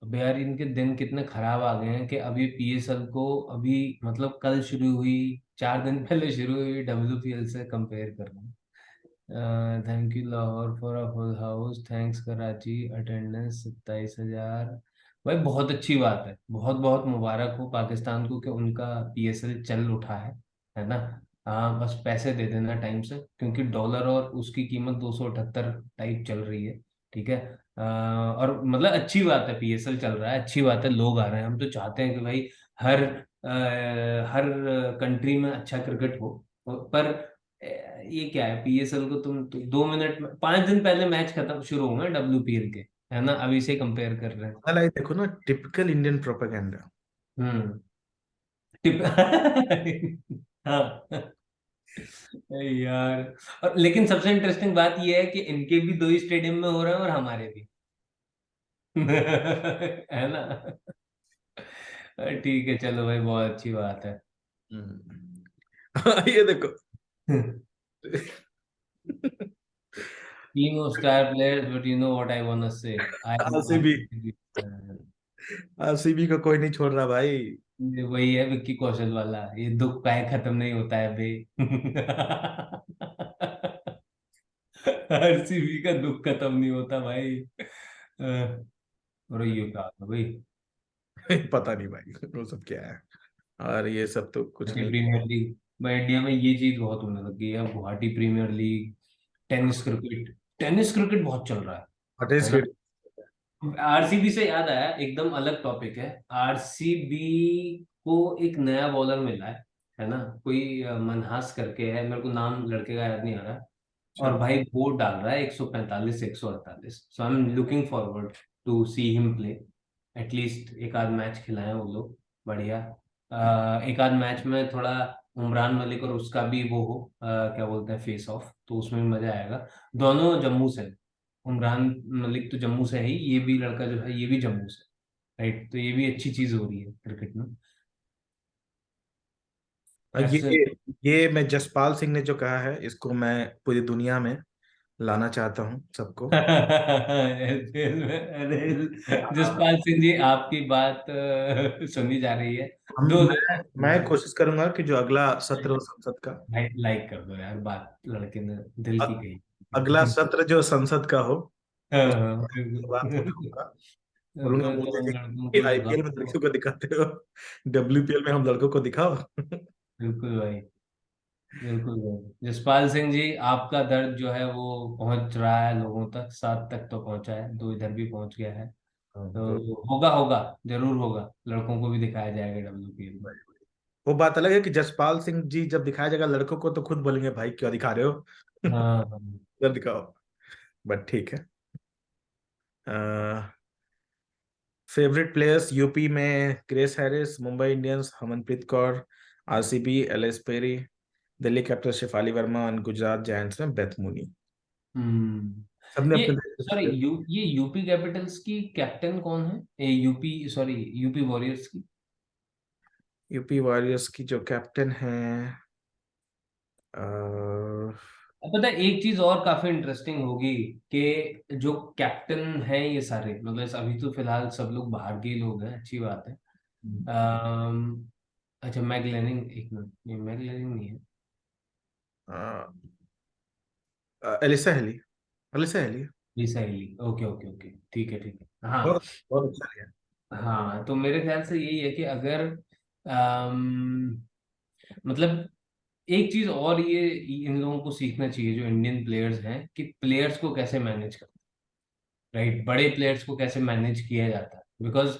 अब यार इनके दिन कितने खराब आ गए हैं कि अभी पीएसएल को अभी मतलब कल शुरू हुई, 4 दिन पहले शुरू हुई डब्ल्यूपीएल से कंपेयर कर रहे हैं। Thank you Lahore for a full house, thanks Karachi, attendance 27,000। भाई बहुत अच्छी बात है, बहुत बहुत मुबारक हो पाकिस्तान को कि उनका पीएसएल चल उठा है ना। हाँ बस पैसे दे देना टाइम से, क्योंकि डॉलर और उसकी कीमत 278 टाइप चल रही है। ठीक है। और मतलब अच्छी बात है, पीएसएल चल रहा है, अच्छी बात है, लोग आ रहे हैं, हम तो चाहते हैं कि भाई हर हर कंट्री में अच्छा क्रिकेट हो। पर ये क्या है, पीएसएल को तुम 2 मिनट में, 5 दिन पहले मैच खत्म शुरू हुए डब्ल्यूपीएल के, है ना, अभी से कंपेयर कर रहे हैं। मतलब ये देखो ना, टिपिकल इंडियन प्रोपेगेंडा। हम्म। टिप हाँ यार। और लेकिन सबसे इंटरेस्टिंग बात यह है कि इनके भी दो ही स्टेडियम में हो रहा है और हमारे भी। है ना। ठीक है, चलो भाई, बहुत अच्छी बात है। ये देखो। Team of star players, but you know what I want to say, I M RCB, RCB को कोई नहीं छोड़ रहा भाई। वही है विक्की कौशल वाला, ये दुख काहे खत्म नहीं होता है बे। आरसीबी का दुख खत्म नहीं होता भाई। और ये कहा था भाई, पता नहीं भाई वो सब क्या है, और ये सब तो कुछ गुवाहाटी नहीं। प्रीमियर लीग, भाई इंडिया में ये चीज बहुत होने लगी है, Guwahati premier league, tennis cricket, tennis cricket बहुत चल रहा व्हाट इज है ना। इट? आरसीबी से याद आया, एकदम अलग टॉपिक है। आरसीबी को एक नया बॉलर मिला है ना, कोई मनहास करके है, मेरे को नाम लड़के का याद नहीं आ रहा। अच्छा। और भाई वो डाल रहा है 145 से 148, so I am looking forward to see him play. At least एक आध मैच खिलाएं वो लोग, बढ़िया। एक आध मैच में थोड़ा उमरान मलिक और उसका भी वो हो, क्या बोलते हैं, फेस ऑफ, तो उसमें भी मजा आएगा। दोनों जम्मू से, उमरान मलिक तो जम्मू से है ही, ये भी लड़का जो है ये भी जम्मू से, राइट, तो ये भी अच्छी चीज हो रही है क्रिकेट में। ये ऐसे। ये मैं जसपाल सिंह ने जो कहा है, इसको मैं पूरी दुनिया में लाना चाहता हूँ सबको। अरे जसपाल सिंह जी, आपकी बात सुनी जा रही है। हम दो दो मैं कोशिश करूंगा कि जो अगला सत्र हो संसद का, भाई लाइक कर दो यार, बात लड़के ने दिल की अ- अगला कही। सत्र जो संसद का हो, हाँ उस हाँ, बात बिल्कुल। उठाऊंगा। बोलूंगा मैं तो मुझे उन लड़कों कि को आईपीएल में लगाऊंगा। लड़कियों को दिखाते हो, डब्ल्यूपीएल में हम लड़कों को दिखाओ। बिल्कुल भाई, बिल्कुल भाई, जसपाल सिंह जी, आपका दर्द जो है वो पहुंच रहा है लोगों तक, सात तक तो पहुंचा है, दो इधर भी पहुंच गया है। तो तो होगा होगा, जरूर होगा, लड़कों को भी दिखाया जाएगा डब्ल्यूपीएल में। वो बात अलग है कि जसपाल सिंह जी जब दिखाया जाएगा लड़कों को तो खुद बोलेंगे भाई क्यों दिखा रहे हो। हाँ हाँ। इधर दिखाओ। बट ठीक है। फेवरेट प्लेयर्स यूपी में Grace Harris, Mumbai Indians Harmanpreet Kaur, RCB Ellyse Perry, Delhi Capital Shafali Verma और गुजरात जायंट्स में बेथ मूनी। हम्म। सबने ये अपने सॉरी, देश। ये यूपी कैपिटल्स की कैप्टन कौन है, यूपी सॉरी, यूपी वॉरियर्स की। यूपी वॉरियर्स की जो कैप्टन है, अब पता है एक चीज और काफी इंटरेस्टिंग होगी, कि जो कैप्टन है ये सारे, मतलब अभी तो फिलहाल सब लोग बाहर के ही लोग हैं, अच्छी बात है। अम्म, अच्छा, मैगलेनिंग, एक मिनट, ये मैगलेनिंग नहीं है। Alyssa Healy, Alyssa Healy. Lisa Healy, okay okay okay, ठीक है ठीक है, हाँ। बहुत बहुत अच्छा है। हाँ तो मेरे ख्याल से यही है कि अगर मतलब एक चीज और ये इन लोगों को सीखना चाहिए जो इंडियन प्लेयर्स हैं, कि प्लेयर्स को कैसे मैनेज करते हैं, राइट, बड़े प्लेयर्स को कैसे मैनेज किया जाता है, बिकॉज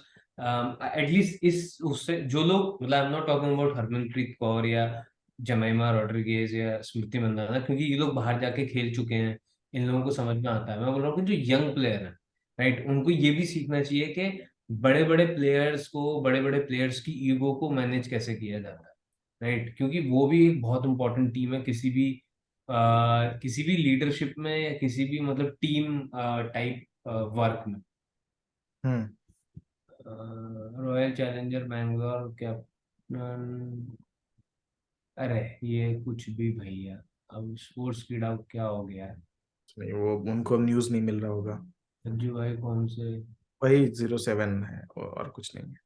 एटलीस्ट इस उससे जो लोग, मतलब I am not talking about Harmanpreet Kaur या जमाइमा रॉड्रिगेज या स्मृति मंदाना, क्योंकि ये लोग बाहर जाके खेल चुके हैं, इन लोगों को समझ में आता है। मैं बोल रहा हूँ कि जो यंग प्लेयर है, राइट, उनको ये भी सीखना चाहिए कि बड़े बड़े प्लेयर्स की ईगो को मैनेज कैसे किया जाता है, राइट, क्योंकि वो भी एक बहुत इंपॉर्टेंट टीम है किसी भी लीडरशिप में या किसी भी मतलब टीम टाइप वर्क में। हम्म। रॉयल चैलेंजर बैंगलोर कैप्टन, अरे ये कुछ भी भैया, अब स्पोर्ट्स कीड़ा क्या हो गया है। नहीं, वो उनको न्यूज नहीं मिल रहा होगा। संजू भाई कौन से। वही 07 है और कुछ नहीं है।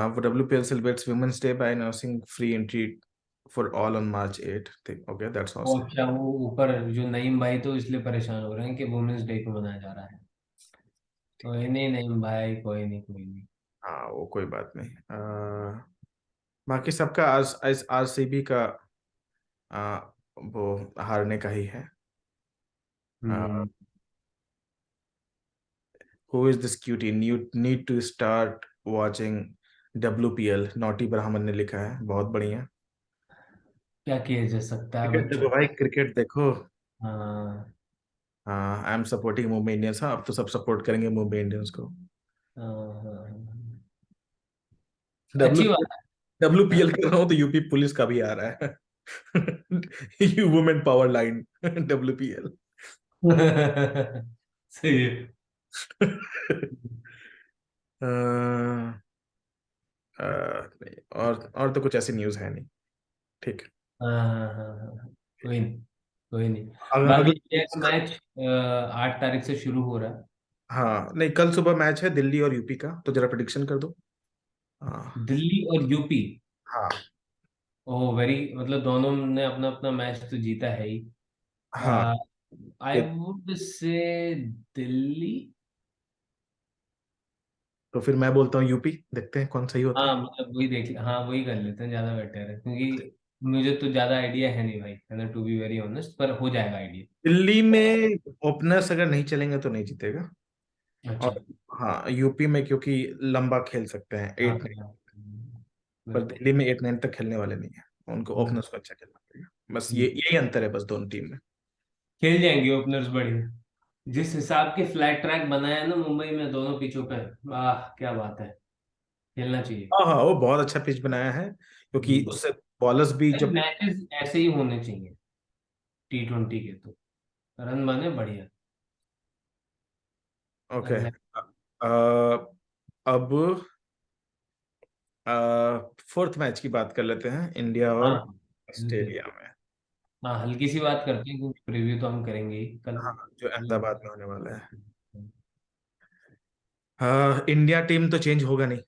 वो WPL celebrates Women's Day by announcing free entry for all on March 8th. Okay, that's और awesome. क्या, वो ऊपर जो नईम भाई तो इसलिए परेशान हो रहे हैं कि वुमेन्स डे को मनाया जा रहा है। कोई नहीं नईम भाई, कोई नहीं कोई नहीं। हाँ वो कोई बात नहीं। बाकी सबका आज आज आरसीबी का आ, वो हारने का ही है। हम्म। Who is this cutie, you need to start watching WPL, naughty Brahmin ने लिखा है, बहुत बढ़िया। क्या किया जा सकता है क्रिकेट बच्चों देखो भाई, को। क्रिकेट देखो। हाँ हाँ, I am supporting Mumbai Indians. हाँ, अब तो सब सपोर्ट करेंगे मुंबई इंडियंस को। हाँ हाँ, हाँ। डब्ल्यू अच्छी बात है। WPL कर रहा हूँ तो यूपी पुलिस का भी आ रहा है। You women power line, WPL। सही है। नहीं, और तो कुछ ऐसी न्यूज़ है नहीं। ठीक है। हाँ हाँ हाँ हाँ हाँ। कोई नहीं, कोई नहीं। बाकी इंडिया का अगला। मैच 8 तारीख से शुरू हो रहा है। हाँ नहीं, कल सुबह मैच है दिल्ली और यूपी का, तो जरा प्रिडिक्शन कर दो। हाँ। दिल्ली और यूपी। हाँ। ओह वेरी, मतलब दोनों ने अपना अपना मैच तो जीता है ही। हाँ। I would say Delhi. तो फिर मैं बोलता हूँ यूपी, देखते हैं कौन सही होता है। हाँ मतलब वही देख, हाँ वही कर लेते हैं, ज्यादा बेटर है, क्योंकि मुझे तो ज्यादा आइडिया है नहीं भाई, है टू बी वेरी ऑनेस्ट, पर हो जाएगा आइडिया। दिल्ली में ओपनर्स अगर नहीं चलेंगे तो नहीं जीतेगा। अच्छा। और हाँ, यूपी में क्योंकि लंबा खेल सकते हैं हाँ 8-9, हाँ, पर बिल्कुल। दिल्ली में 8-9 तक खेलने वाले नहीं है। उनको हम्म, ओपनर्स को अच्छा खेलना पड़ेगा, बस ये हम्म। यही अंतर है बस दोनों टीम में। खेल जाएंगे ओपनर्स बढ़िया। जिस हिसाब के फ्लैट ट्रैक बनाया है ना मुंबई में दोनों पिचों पे, वाह क्या बात है, खेलना चाहिए। हाँ हाँ, वो बहुत अच्छा पिच बनाया है, क्योंकि हम्म। उससे बॉलर्स भी भाई जब। मैचेस ऐसे ही होने चाहिए T20 के तो, रन बने बढ़िया। ओके। एग्जैक्ट। अब फोर्थ मैच की बात कर लेते हैं, इंडिया हाँ और बिल्कुल। ऑस्ट्रेलिया में। हाँ हल्की सी बात करते हैं क्योंकि प्रीव्यू तो हम करेंगे ही कल। हाँ, जो अहमदाबाद में होने वाला है। इंडिया टीम तो चेंज होगा नहीं।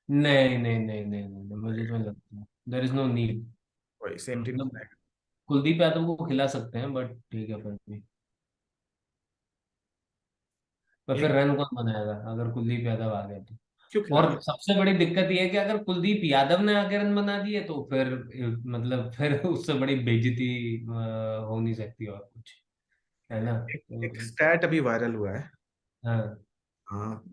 नहीं नहीं नहीं नहीं नहीं, मुझे तो नहीं लगता, देर इज नो नीड। वही सेम टीम मतलब चलेगा। कुलदीप यादव को खिला सकते हैं बट ठीक है, फिर भी। पर ये फिर रन कौन बनाएगा अगर कुलदीप यादव आ गए तो। क्यों और खिलाएंगे? सबसे बड़ी दिक्कत ये है कि अगर कुलदीप यादव ने आके रन बना दिए तो फिर मतलब फिर उससे बड़ी बेइज्जती हो नहीं सकती और कुछ, है ना एक तो। स्टैट अभी वायरल हुआ है। हाँ। हाँ,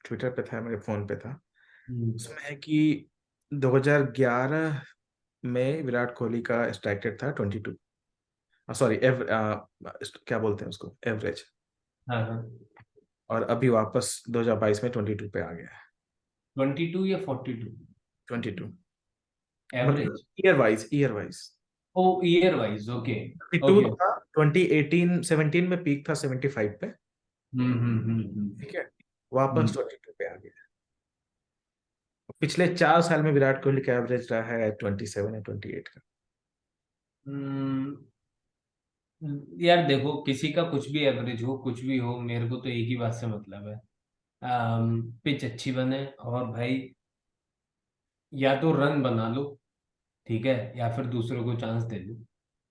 ट्विटर पे था, मेरे फोन पे था। हम्म। उसमें है कि 2011 में विराट कोहली का स्ट्राइक रेट था 22। सॉरी, क्या बोलते हैं उसको, एवरेज। हाँ हाँ। और अभी वापस 2022 में 22 पे आ गया है। 22 या 42? 22, मतलब average. Year wise. Oh year wise, okay. 22 okay. था 2018-17 में, पीक था 75 पे। हम्म। ठीक है, वापस हम्म। 22 पे आ गया। पिछले 4 साल में विराट कोहली का एवरेज रहा है 27 या 28 का। हम्म, यार देखो किसी का कुछ भी एवरेज हो कुछ भी हो, मेरे को तो एक ही बात से मतलब है, पिच अच्छी बने और भाई या तो रन बना लो, ठीक है, या फिर दूसरों को चांस दे दो।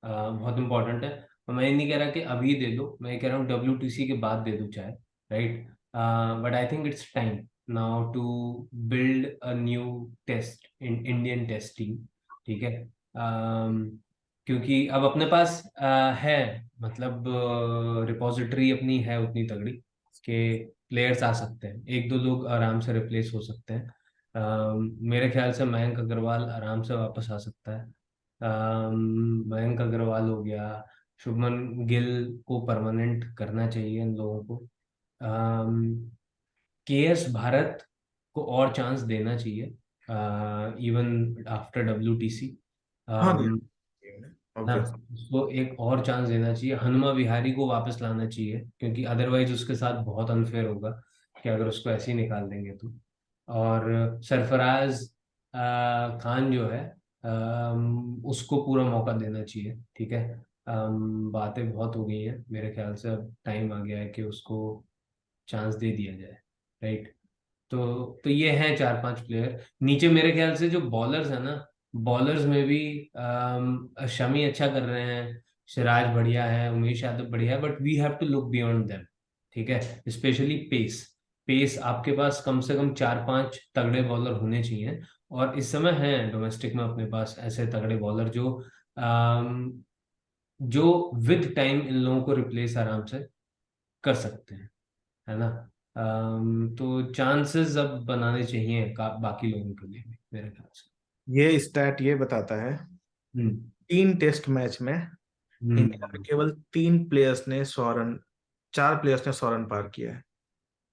बहुत इंपॉर्टेंट है। और मैं ये नहीं कह रहा कि अभी दे दो, मैं ये कह रहा हूँ WTC के बाद दे दो चाहे, right. But I think it's time now to build a new test in Indian test team, ठीक है। क्योंकि अब अपने पास है, मतलब रिपोजिटरी अपनी है उतनी तगड़ी कि प्लेयर्स आ सकते हैं, एक दो लोग आराम से रिप्लेस हो सकते हैं। मेरे ख्याल से मयंक अग्रवाल आराम से वापस आ सकता है। मयंक अग्रवाल हो गया, शुभमन गिल को परमानेंट करना चाहिए इन लोगों को। KS भारत को और चांस देना चाहिए, इवन आफ्टर WTC। हाँ, हाँ ऑब्वियस। उसको एक और चांस देना चाहिए, हनुमा विहारी को वापस लाना चाहिए, क्योंकि अदरवाइज उसके साथ बहुत अनफेयर होगा कि अगर उसको ऐसे ही निकाल देंगे तो। और सरफराज खान जो है, उसको पूरा मौका देना चाहिए, ठीक है। बातें बहुत हो गई हैं, मेरे ख्याल से अब टाइम आ गया है कि उसको चांस दे दिया जाए, राइट। तो ये हैं 4-5 प्लेयर नीचे, मेरे ख्याल से जो बॉलर्स है ना, बॉलर्स में भी शमी अच्छा कर रहे हैं, सिराज बढ़िया है, उमेश यादव बढ़िया है, but we have to look beyond them, ठीक है। स्पेशली पेस, पेस आपके पास कम से कम 4-5 तगड़े बॉलर होने चाहिए। और इस समय हैं डोमेस्टिक में अपने पास ऐसे तगड़े बॉलर जो जो विद टाइम इन लोगों को रिप्लेस आराम से कर सकते हैं, है ना। तो चांसेस अब बनाने चाहिए बाकी लोगों के लिए भी, मेरे ख्याल से। ये स्टैट ये बताता है, हम्म। 3 टेस्ट मैच में इंडिया में हम्म। केवल 4 प्लेयर्स ने 100 रन पार किया है।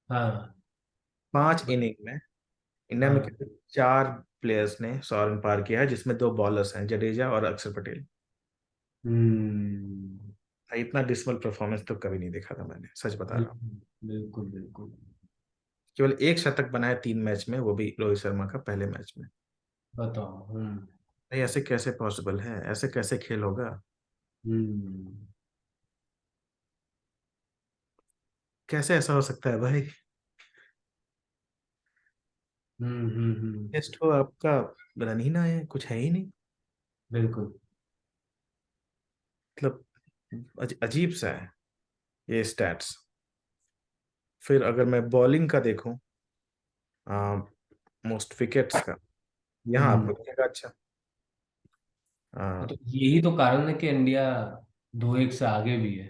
हाँ। 5 इनिंग में इंडिया में हाँ। केवल 4 प्लेयर्स ने 100 रन पार किया है, जिसमें 2 बॉलर्स हैं, जडेजा और अक्षर पटेल। हम्म। भाई इतना डिसमल परफॉर्मेंस तो कभी नहीं देखा था मैंने, सच बता रहा हूँ। बिल्कुल बिल्कुल बिल्कुल। केवल एक शतक बनाया 3 मैच में, वो भी रोहित शर्मा का पहले मैच में। बताओ। हम्म। भाई ऐसे कैसे पॉसिबल है, ऐसे कैसे खेल होगा? हम्म। कैसे ऐसा हो सकता है भाई? हम्म। टेस्ट हो आपका, रन ही ना है, कुछ है ही नहीं। बिल्कुल। मतलब अजीब सा है ये स्टैट्स। फिर अगर मैं बॉलिंग का देखूं, मोस्ट विकेट्स का, यहाँ हम्म। आपको दिखेगा अच्छा। आ, तो यही तो कारण है कि इंडिया 2-1 से आगे भी है।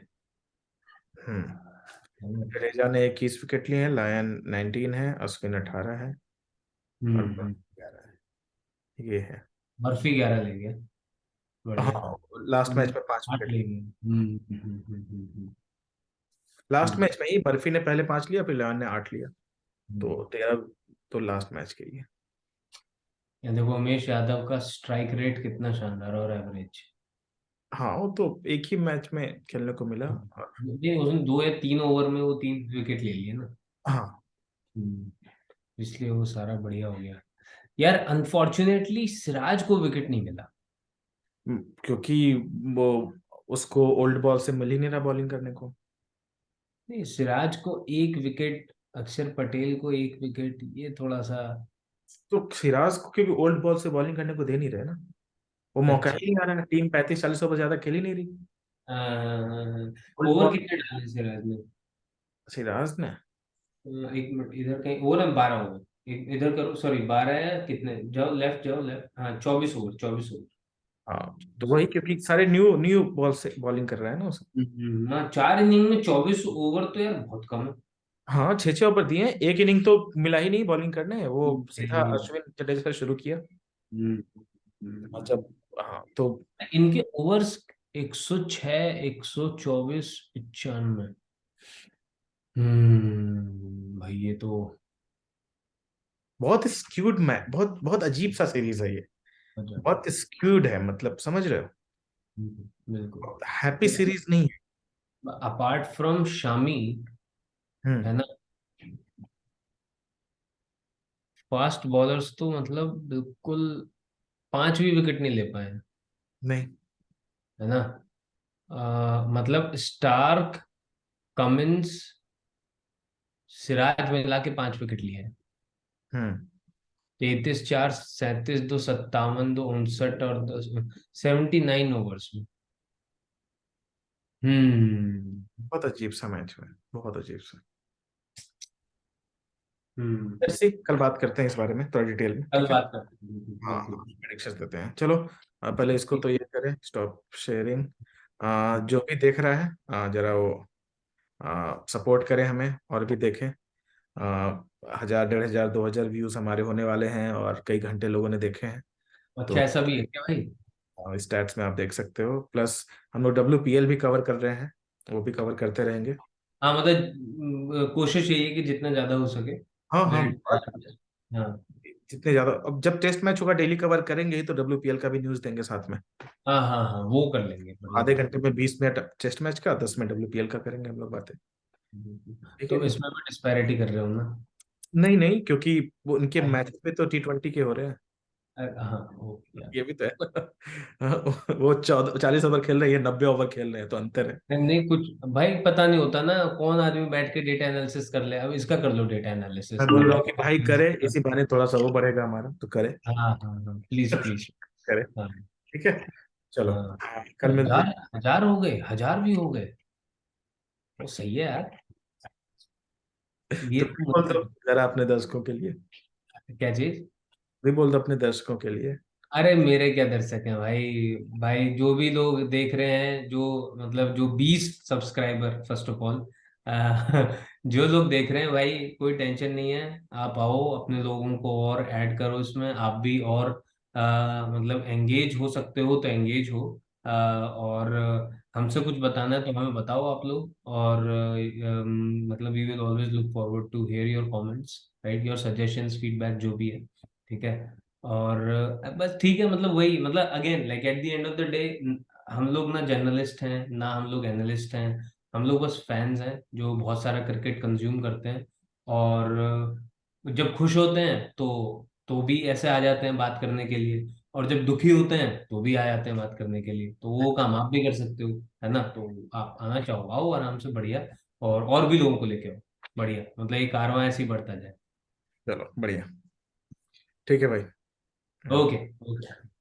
हम्म। जडेजा ने 21 विकेट लिए हैं, लायन 19 है, अश्विन 18 है, और हम्म। 11 है, ये है। बर्फी 11 ले गया। बढ़िया। हाँ, लास्ट मैच में 8 5 विकेट ले लिए। गया। लास्ट हम्म। मैच में ही बर्फी ने पहले 5 लिया, फिर लायन ने 8 लिया। तो हम्म। 13 तो लास्ट मैच के लिए। ये देखो उमेश यादव का स्ट्राइक रेट कितना शानदार और एवरेज। हाँ, वो तो एक ही मैच में खेलने को मिला। और नहीं, उसने 2 या 3 ओवर में वो 3 विकेट ले लिए ना। हाँ, इसलिए वो सारा बढ़िया हो गया। यार अनफॉर्चुनेटली सिराज को विकेट नहीं मिला। क्योंकि वो उसको ओल्ड बॉल से मिल ही नहीं रहा बॉलिंग करने को। नहीं, सिराज को 1 विकेट, अक्षर पटेल को 1 विकेट, ये थोड़ा सा। तो सिराज को क्योंकि ओल्ड बॉल से बॉलिंग करने को दे नहीं रहे ना, वो मौका अच्छा। ही नहीं आ रहा है। टीम 35-40 ओवर ज्यादा खेल ही नहीं रही। Old over ball. कितने डाले सिराज ने? सिराज ने। 1 मिनट इधर कहीं, ओवर है 12 ओवर। इधर करो, सॉरी 12 है, कितने, जाओ लेफ्ट, जाओ लेफ्ट, हाँ 24 ओवर, 24 ओवर। हाँ, तो वही क्योंकि सारे न्यू न्यू बॉल से बॉलिंग कर रहा है ना उसे। हाँ 4 इनिंग में 24 ओवर तो यार बहुत कम है। हाँ, 6-6 ओवर दिए हैं, एक इनिंग तो मिला ही नहीं बॉलिंग करने, वो सीधा हम्म। अश्विन जडेजा से शुरू किया। हम्म। और हम्म। जब, हाँ तो, इनके ओवर्स 106, 124, 95। भाई ये तो बहुत स्क्यूड मैच, बहुत बहुत अजीब सा सीरीज है ये। गजब। बहुत स्क्यूड है, मतलब समझ रहे हो? बिल्कुल। हैप्पी सीरीज नहीं है। अपार्ट फ्रॉम शामी, हम्म। है ना, फास्ट बॉलर्स तो मतलब बिल्कुल 5 भी विकेट नहीं ले पाए हैं, नहीं। है ना। मतलब स्टार्क, कमिंस, सिराज मिला के 5 विकेट लिए हैं। हम्म। 33-4, 37-2, 57-2, 59 और 79 ओवर्स में। हम्म। बहुत अजीब सा मैच है, बहुत अजीब सा। हम्म। जैसे कल बात करते हैं इस बारे में थोड़ा डिटेल में, कल ठीक है? बात करते हैं, बिल्कुल हाँ हाँ, बिल्कुल। प्रेडिक्शंस देते हैं, चलो। पहले इसको ठीक। तो ये करें, स्टॉप शेयरिंग। जो भी देख रहा है, जरा वो सपोर्ट करें हमें, और भी देखें। 1000, 1500, 2000 व्यूज हमारे होने वाले हैं, और कई घंटे लोगों ने देखे हैं। अच्छा तो ऐसा भी है क्या भाई? स्टैट्स में आप देख सकते हो, प्लस हम लोग WPL भी कवर कर रहे हैं, वो भी कवर करते रहेंगे। हाँ मतलब कोशिश यही है कि जितना ज्यादा हो सके हाँ हाँ, वेल। हाँ जितने ज्यादा, अब जब टेस्ट मैच होगा डेली कवर करेंगे ही, तो WPL का भी न्यूज देंगे साथ में। हाँ हाँ हाँ, वो कर लेंगे, बढ़िया आधे कर घंटे में 20 मिनट टेस्ट मैच का, 10 मिनट WPL का करेंगे हम लोग बातें। लेंगे। ठीक है तो नहीं? इसमें मैं डिस्पैरिटी कर रहा हूँ ना? नहीं नहीं, क्योंकि वो उनके अरे, मैच पे तो T20 के हो रहे हैं। हाँ ओके यार। ये भी तो है ना। वो 40 ओवर खेल रहे हैं, ये 90 ओवर खेल रहे हैं, तो अंतर है। नहीं नहीं, कुछ भाई पता नहीं होता ना, कौन आदमी बैठ के डेटा एनालिसिस कर ले। अब इसका कर लो डेटा मैं एनालिसिस बोल मतलब। रहा हूँ कि भाई करे, इसी बहाने थोड़ा सा वो बढ़ेगा हमारा, तो करे। हाँ हाँ हाँ, प्लीज प्लीज। करे। हाँ ठीक है, चलो। हाँ। कल मिलते हजार, हैं। हजार हो गए, हजार भी हो गए। वो सही है यार। ये तुम भी तो बोल दो मतलब जरा अपने दर्शकों के लिए। क्या चीज? भी बोल दो अपने दर्शकों के लिए। अरे मेरे क्या दर्शक हैं भाई। भाई जो भी लोग देख रहे हैं, जो मतलब जो 20 सब्सक्राइबर, फर्स्ट ऑफ ऑल जो लोग देख रहे हैं भाई, कोई टेंशन नहीं है। आप आओ, अपने लोगों को और ऐड करो इसमें, आप भी और मतलब एंगेज हो सकते हो तो एंगेज हो। और हमसे कुछ बताना है तो हमें बताओ आप लोग। और मतलब we will always look forward to hear your comments, right, your suggestions, feedback जो भी है। ठीक है। और बस ठीक है, मतलब वही, मतलब again like eight the end of the day, हम लोग ना जर्नलिस्ट हैं ना हम लोग एनालिस्ट हैं। हम लोग बस फैंस हैं जो बहुत सारा क्रिकेट कंज्यूम करते हैं। और जब खुश होते हैं तो भी ऐसे आ जाते हैं बात करने के लिए, और जब दुखी होते हैं तो भी आ जाते हैं बात करने के लिए। तो वो काम आप भी कर सकते हो, है ना? तो आप आना चाहो आओ आराम से, बढ़िया। और भी लोगों को लेके आओ, बढ़िया, मतलब ये कारवां ऐसे ही बढ़ता जाए। चलो बढ़िया। ठीक है भाई। हाँ। ओके। ओके।